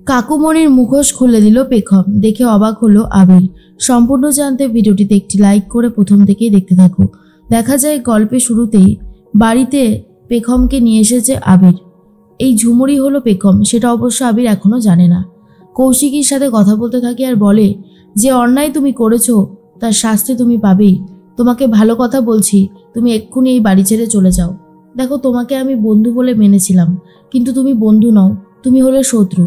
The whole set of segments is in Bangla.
কাকুমণির মুখোশ খুলে দিল পেখম। দেখে অবাক হলো আবির। সম্পূর্ণ জানতে ভিডিওটিতে একটি লাইক করে প্রথম থেকেই দেখতে থাকো। দেখা যায় গল্পের শুরুতেই বাড়িতে পেখমকে নিয়ে এসেছে আবির। এই ঝুমুরি হলো পেখম, সেটা অবশ্য আবির এখনো জানে না। কৌশিকীর সাথে কথা বলতে থাকে আর বলে, যে অন্যায় তুমি করেছো তার শাস্তি তুমি পাবেই। তোমাকে ভালো কথা বলছি, তুমি এক্ষুনি এই বাড়ি ছেড়ে চলে যাও। দেখো, তোমাকে আমি বন্ধু বলে মেনেছিলাম, কিন্তু তুমি বন্ধু নও, তুমি হলে শত্রু।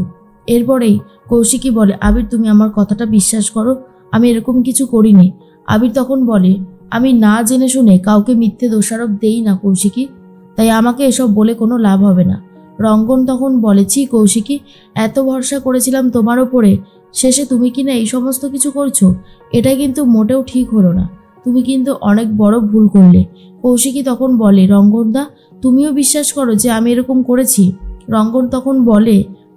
এরপরেই কৌশিকী বলে, আবির তুমি আমার কথাটা বিশ্বাস করো, আমি এরকম কিছু করিনি। আবির তখন বলে, আমি না জেনে শুনে কাউকে মিথ্যে দোষারোপ দেই না কৌশিকী, তাই আমাকে এসব বলে কোনো লাভ হবে না। রঙ্গন তখন বলে, ছি কৌশিকী, এত ভরসা করেছিলাম তোমার ওপরে, শেষে তুমি কিনা এই সমস্ত কিছু করছো, এটা কিন্তু মোটেও ঠিক হলো না। তুমি কিন্তু অনেক বড় ভুল করলে। কৌশিকী তখন বলে, রঙ্গনদা তুমিও বিশ্বাস করো যে আমি এরকম করেছি? রঙ্গন তখন বলে,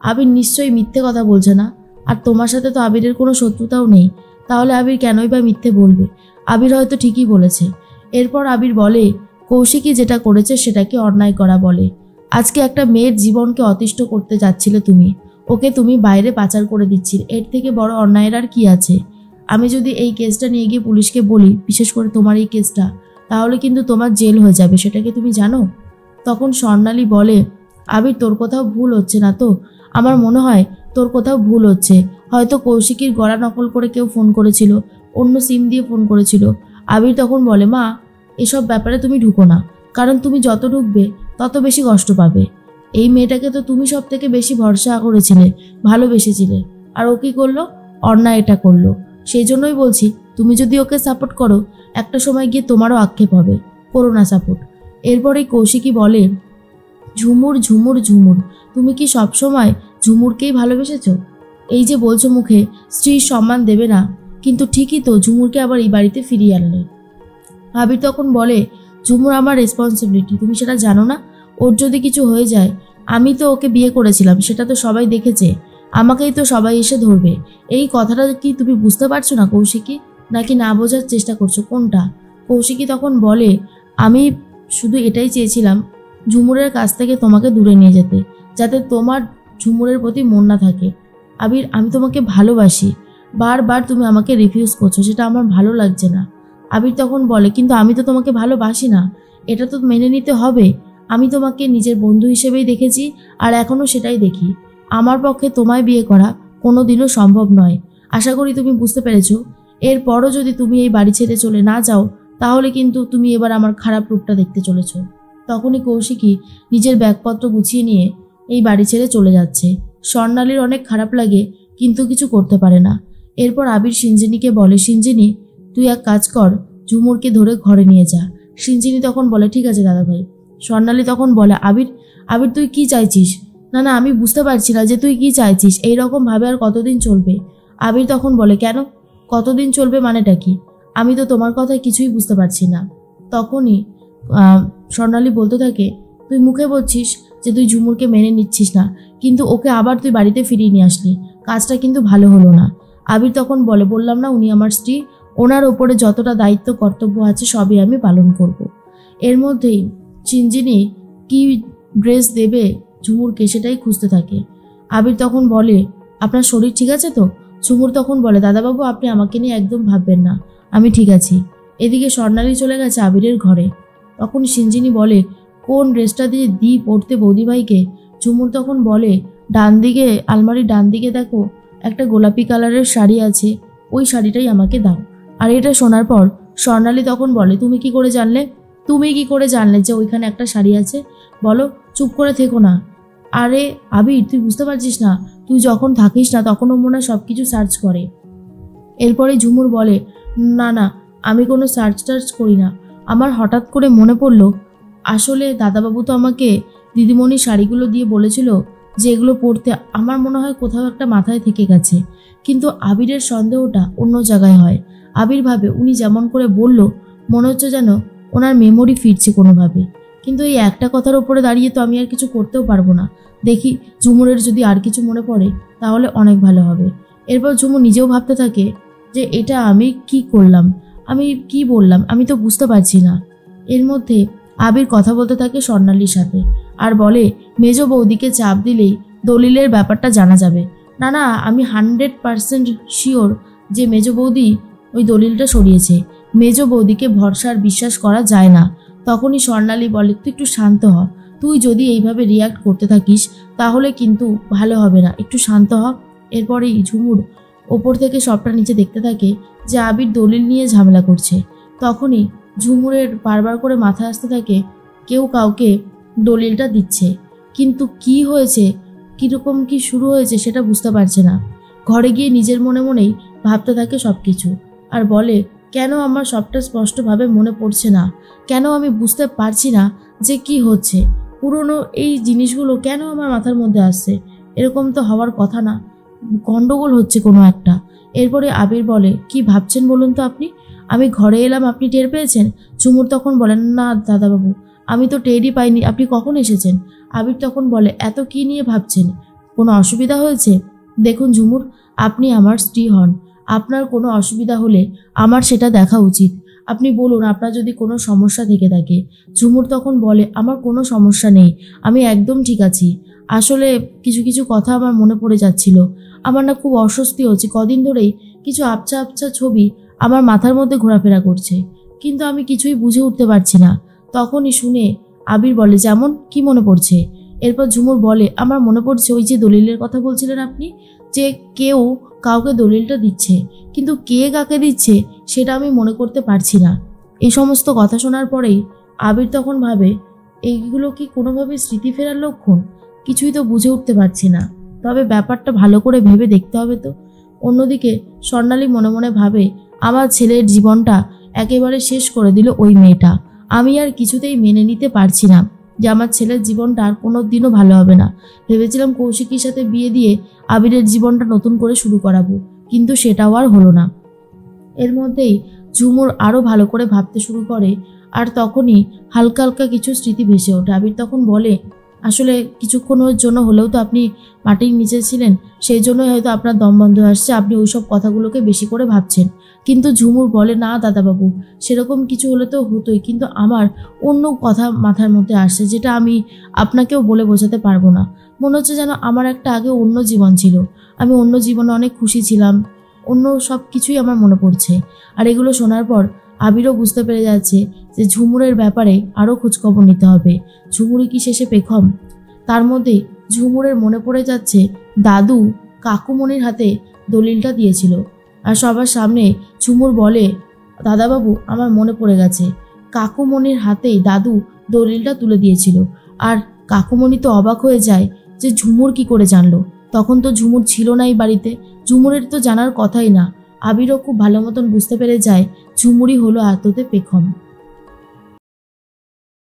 আবির নিশ্চয়ই মিথ্যে কথা বলছে না, আর তোমার সাথে তো আবিরের কোনো শত্রুতাও নেই, তাহলে আবির কেনই বা মিথ্যে বলবে? আবির হয়তো ঠিকই বলেছে। এরপর আবির বলে, কৌশিকী যেটা করেছে সেটাকে অন্যায় করা বলে। আজকে একটা মেয়ের জীবনকে অতিষ্ঠ করতে যাচ্ছিলে তুমি, ওকে তুমি বাইরে পাচার করে দিচ্ছিলে, এর থেকে বড় অন্যায়ের আর কি আছে? আমি যদি এই কেসটা নিয়ে গিয়ে পুলিশকে বলি, বিশেষ করে তোমার এই কেসটা, তাহলে কিন্তু তোমার জেল হয়ে যাবে, সেটা কি তুমি জানো? তখন স্বর্ণালী বলে, আবির তোর কোথাও ভুল হচ্ছে না তো? আমার মনে হয় তোর কোথাও ভুল হচ্ছে, হয়তো কৌশিকীর গলা নকল করে কেউ ফোন করেছিল, অন্য সিম দিয়ে ফোন করেছিল। আবির তখন বলে, মা এসব ব্যাপারে তুমি ঢুকো না, কারণ তুমি যত ঢুকবে তত বেশি কষ্ট পাবে। এই মেয়েটাকে তো তুমি সব থেকে বেশি ভরসা করেছিলে, ভালোবেসেছিলে, আর ও কি করলো? অন্যায় এটা করলো। সেই জন্যই বলছি, তুমি যদি ওকে সাপোর্ট করো, একটা সময় গিয়ে তোমারও আক্ষেপ হবে, করো না সাপোর্ট। এরপরেই কৌশিকী বলে, ঝুমুর ঝুমুর ঝুমুর, তুমি কি সবসময় ঝুমুরকেই ভালোবেসেছ? এই যে বলছো মুখে স্ত্রীর সম্মান দেবে না, কিন্তু ঠিকই তো ঝুমুরকে আবার এই বাড়িতে ফিরিয়ে আনলে। আবির তখন বলে, ঝুমুর আমার রেসপন্সিবিলিটি, তুমি সেটা জানো না? ওর যদি কিছু হয়ে যায়, আমি তো ওকে বিয়ে করেছিলাম, সেটা তো সবাই দেখেছে, আমাকেই তো সবাই এসে ধরবে। এই কথাটা কি তুমি বুঝতে পারছো না কৌশিকী, নাকি না বোঝার চেষ্টা করছো? কোনটা? কৌশিকী তখন বলে, আমি শুধু এটাই চেয়েছিলাম ঝুমুরের কাছ থেকে তোমাকে দূরে নিয়ে যেতে, যাতে তোমার ঝুমুরের প্রতি মন না থাকে। আবির, আমি তোমাকে ভালোবাসি, বারবার তুমি আমাকে রিফিউজ করছো, সেটা আমার ভালো লাগছে না। আবির তখন বলে, কিন্তু আমি তো তোমাকে ভালোবাসি না, এটা তো মেনে নিতে হবে। আমি তোমাকে নিজের বন্ধু হিসেবেই দেখেছি, আর এখনও সেটাই দেখি। আমার পক্ষে তোমায় বিয়ে করা কোনো দিনও সম্ভব নয়। আশা করি তুমি বুঝতে পেরেছো। এরপরও যদি তুমি এই বাড়ি ছেড়ে চলে না যাও, তাহলে কিন্তু তুমি এবার আমার খারাপ রূপটা দেখতে চলেছো। তখনই কৌশিকী নিজের ব্যাগপত্র গুছিয়ে নিয়ে এই বাড়ি ছেড়ে চলে যাচ্ছে। স্বর্ণালীর অনেক খারাপ লাগে, কিন্তু কিছু করতে পারে না। এরপর আবির সিঞ্জিনীকে বলে, সিঞ্জিনী তুই এক কাজ কর, ঝুমুরকে ধরে ঘরে নিয়ে যা। সিঞ্জিনী তখন বলে, ঠিক আছে দাদাভাই। স্বর্ণালী তখন বলে, আবির আবির তুই কি চাইছিস? না না, আমি বুঝতে পারছি না যে তুই কি চাইছিস, এইরকম ভাবে আর কতদিন চলবে? আবির তখন বলে, কেন কতদিন চলবে মানেটা কি? আমি তো তোমার কথায় কিছুই বুঝতে পারছি না। তখনই স্বর্ণালী বলতে থাকে, তুই মুখে বলছিস যে তুই ঝুমুরকে মেনে নিচ্ছিস না, কিন্তু ওকে আবার তুই বাড়িতে ফিরিয়ে নিয়ে আসলি, কাজটা কিন্তু ভালো হলো না। আবির তখন বলে, বললাম না উনি আমার স্ত্রী, ওনার ওপরে যতটা দায়িত্ব কর্তব্য আছে সবই আমি পালন করব। এর মধ্যেই সিঞ্জিনী কি ড্রেস দেবে ঝুমুরকে সেটাই খুঁজতে থাকে। আবির তখন বলে, আপনার শরীর ঠিক আছে তো? ঝুমুর তখন বলে, দাদাবাবু আপনি আমাকে নিয়ে একদম ভাববেন না, আমি ঠিক আছি। এদিকে স্বর্ণালী চলে গেছে আবিরের ঘরে। তখন সিঞ্জিনী বলে, কোন ড্রেসটা দিয়ে দিই পড়তে বৌদিভাইকে? ঝুমুর তখন বলে, ডান দিকে, আলমারির ডান দিকে দেখো একটা গোলাপি কালারের শাড়ি আছে, ওই শাড়িটাই আমাকে দাও। আর এটা শোনার পর স্বর্ণালী তখন বলে, তুমি কি করে জানলে? তুমি কি করে জানলে যে ওইখানে একটা শাড়ি আছে? বলো, চুপ করে থেকো না। আরে আবির, তুই বুঝতে পারছিস না, তুই যখন থাকিস না তখন ও মনে হয় সব কিছু সার্চ করে। এরপরে ঝুমুর বলে, না না, আমি কোনো সার্চ টার্চ করি না, আমার হঠাৎ করে মনে পড়লো, আসলে দাদাবাবু তো আমাকে দিদিমণির শাড়িগুলো দিয়ে বলেছিল যে এগুলো পরতে, আমার মনে হয় কোথাও একটা মাথায় থেকে গেছে। কিন্তু আবিরের সন্দেহটা অন্য জায়গায় হয়। আবির ভাবে উনি যেমন করে বলল, মনে হচ্ছে যেন ওনার মেমোরি ফিরছে কোনোভাবে। কিন্তু এই একটা কথার ওপরে দাঁড়িয়ে তো আমি আর কিছু করতেও পারবো না। দেখি ঝুমুরের যদি আর কিছু মনে পড়ে তাহলে অনেক ভালো হবে। এরপর ঝুমুর নিজেও ভাবতে থাকে যে এটা আমি কি করলাম, আমি কি বললাম, আমি তো বুঝতে পারছি না। এর মধ্যে আবির কথা বলতে থাকে স্বর্ণালীর সাথে আর বলে, মেজ বৌদিকে চাপ দিলেই দলিলের ব্যাপারটা জানা যাবে, না না, আমি 100% শিওর যে মেজ বৌদি ওই দলিলটা সরিয়েছে। মেজ বৌদিকে ভরসা আর বিশ্বাস করা যায় না। তখনই স্বর্ণালী বলে, তুই একটু শান্ত হ, তুই যদি এইভাবে রিয়াক্ট করতে থাকিস তাহলে কিন্তু ভালো হবে না, একটু শান্ত হ। এরপরেই ঝুমুর ওপর থেকে সবটা নিচে দেখতে থাকে যে আবির দলিল নিয়ে ঝামেলা করছে। তখনই ঝুমুরের বারবার করে মাথা আসতে থাকে কেউ কাউকে দলিলটা দিচ্ছে, কিন্তু কি হয়েছে, কীরকম কি শুরু হয়েছে সেটা বুঝতে পারছে না। ঘরে গিয়ে নিজের মনে মনেই ভাবতে থাকে সব কিছু, আর বলে কেন আমার সবটা স্পষ্টভাবে মনে পড়ছে না, কেন আমি বুঝতে পারছি না যে কি হচ্ছে, পুরনো এই জিনিসগুলো কেন আমার মাথার মধ্যে আসছে, এরকম তো হওয়ার কথা না, গন্ডগোল হচ্ছে কোনো একটা। এরপরে আবির বলে, কি ভাবছেন বলুন তো আপনি, আমি ঘরে এলাম আপনি টের পেয়েছেন? ঝুমুর তখন বলেন, না দাদাবাবু, আমি তো টেরই পাইনি, আপনি কখন এসেছেন? আবির তখন বলে, এত কি নিয়ে ভাবছেন, কোনো অসুবিধা হয়েছে? দেখুন ঝুমুর, আপনি আমার স্ত্রী হন, আপনার কোনো অসুবিধা হলে আমার সেটা দেখা উচিত, আপনি বলুন আপনার যদি কোনো সমস্যা থেকে থাকে। ঝুমুর তখন বলে, আমার কোনো সমস্যা নেই, আমি একদম ঠিক আছি, আসলে কিছু কিছু কথা আমার মনে পড়ে যাচ্ছিল, আমার না খুব অস্বস্তি হচ্ছে, কদিন ধরেই কিছু আবছা আবছা ছবি আমার মাথার মধ্যে ঘোরাফেরা করছে, কিন্তু আমি কিছুই বুঝে উঠতে পারছি না। তখনই শুনে আবির বলে, যেমন কি মনে পড়ছে? এরপর ঝুমুর বলে, আমার মনে পড়ছে ওই যে দলিলের কথা বলছিলেন আপনি, যে কেউ কাউকে দলিলটা দিচ্ছে, কিন্তু কে কাকে দিচ্ছে সেটা আমি মনে করতে পারছি না। এই সমস্ত কথা শোনার পরেই আবির তখন ভাবে, এইগুলো কি কোনোভাবে স্মৃতি ফেরার লক্ষণ? কিছুই তো বুঝে উঠতে পারছি না, তবে ব্যাপারটা ভালো করে ভেবে দেখতে হবে তো। অন্যদিকে স্বর্ণালী মনে মনে ভাবে, আমার ছেলের জীবনটা একেবারে শেষ করে দিল ওই মেয়েটা, আমি আর কিছুতেই মেনে নিতে পারছি না যে আমার ছেলের জীবনটা আর কোনো দিনও ভালো হবে না। ভেবেছিলাম কৌশিকীর সাথে বিয়ে দিয়ে আবিরের জীবনটা নতুন করে শুরু করাবো, কিন্তু সেটাও আর হলো না। এর মধ্যেই ঝুমুর আরও ভালো করে ভাবতে শুরু করে, আর তখনই হালকা হালকা কিছু স্মৃতি ভেসে ওঠে। আবির তখন বলে, আসলে কিছুক্ষণের জন্য হলেও তো আপনি মাটির নিচে ছিলেন, সেই জন্যই হয়তো আপনার দম বন্ধ আসছে, আপনি ওইসব কথাগুলোকে বেশি করে ভাবছেন। কিন্তু ঝুমুর বলে, না দাদাবাবু, সেরকম কিছু হলে তো হতোই, কিন্তু আমার অন্য কথা মাথার মধ্যে আসছে, যেটা আমি আপনাকেও বলে বোঝাতে পারবো না। মনে হচ্ছে যেন আমার একটা আগে অন্য জীবন ছিল, আমি অন্য জীবনে অনেক খুশি ছিলাম, অন্য সব কিছুই আমার মনে পড়ছে। আর এগুলো শোনার পর আবিরও বুঝতে পেরে যাচ্ছে যে ঝুমুরের ব্যাপারে আরও খোঁজখবর নিতে হবে। ঝুমুরি কি শেষে পেখম? তার মধ্যে ঝুমুরের মনে পড়ে যাচ্ছে দাদু কাকুমণির হাতে দলিলটা দিয়েছিল, আর সবার সামনে ঝুমুর বলে, দাদাবাবু আমার মনে পড়ে গেছে, কাকুমণির হাতেই দাদু দলিলটা তুলে দিয়েছিল। আর কাকুমণি তো অবাক হয়ে যায় যে ঝুমুর কি করে জানলো, তখন তো ঝুমুর ছিল না এই বাড়িতে, ঝুমুরের তো জানার কথাই না। আবিরও খুব ভালো মতন বুঝতে পেরে যায় ঝুমুরই হলো আদতে পেখম।